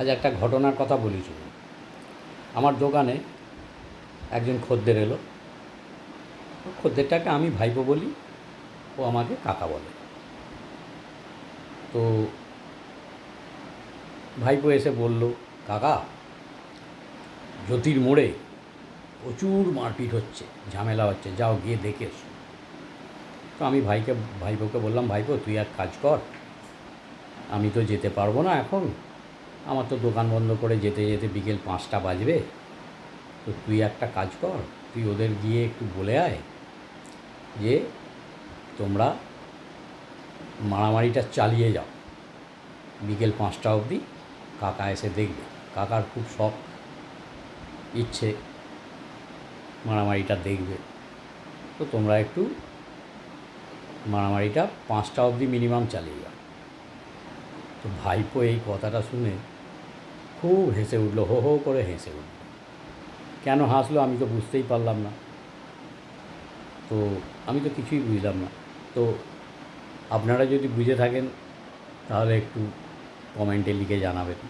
আজ একটা ঘটনার কথা বলি শুনুন। আমার দোকানে একজন খদ্দের এলো। খদ্দেরটাকে আমি ভাইপো বলি, ও আমাকে কাকা বলে। তো ভাইপো এসে বলল, কাকা, জ্যোতির মোড়ে প্রচুর মারপিট হচ্ছে, ঝামেলা হচ্ছে, যাও গিয়ে দেখে এসো। তো আমি ভাইপোকে বললাম, ভাইপো তুই এক কাজ কর, আমি তো যেতে পারবো না এখন, আমার তো দোকান বন্ধ করে যেতে যেতে বিকেল 5টা বাজবে। তো তুই একটা কাজ কর, তুই ওদের গিয়ে একটু বলে আয় যে তোমরা মারামারিটা চালিয়ে যাও, বিকেল 5টা অবধি কাকা এসে দেখবে। কাকার খুব শখ, ইচ্ছে মারামারিটা দেখবে। তো তোমরা একটু মারামারিটা 5টা অবধি মিনিমাম চালিয়ে যাও। তো ভাইপো এই কথাটা শুনে খুব হেসে উঠলো, হো হো করে হেসে উঠল। কেন হাসলো আমি তো বুঝতেই পারলাম না। তো আমি তো কিছুই বুঝলাম না। তো আপনারা যদি বুঝে থাকেন তাহলে একটু কমেন্টে লিখে জানাবেন।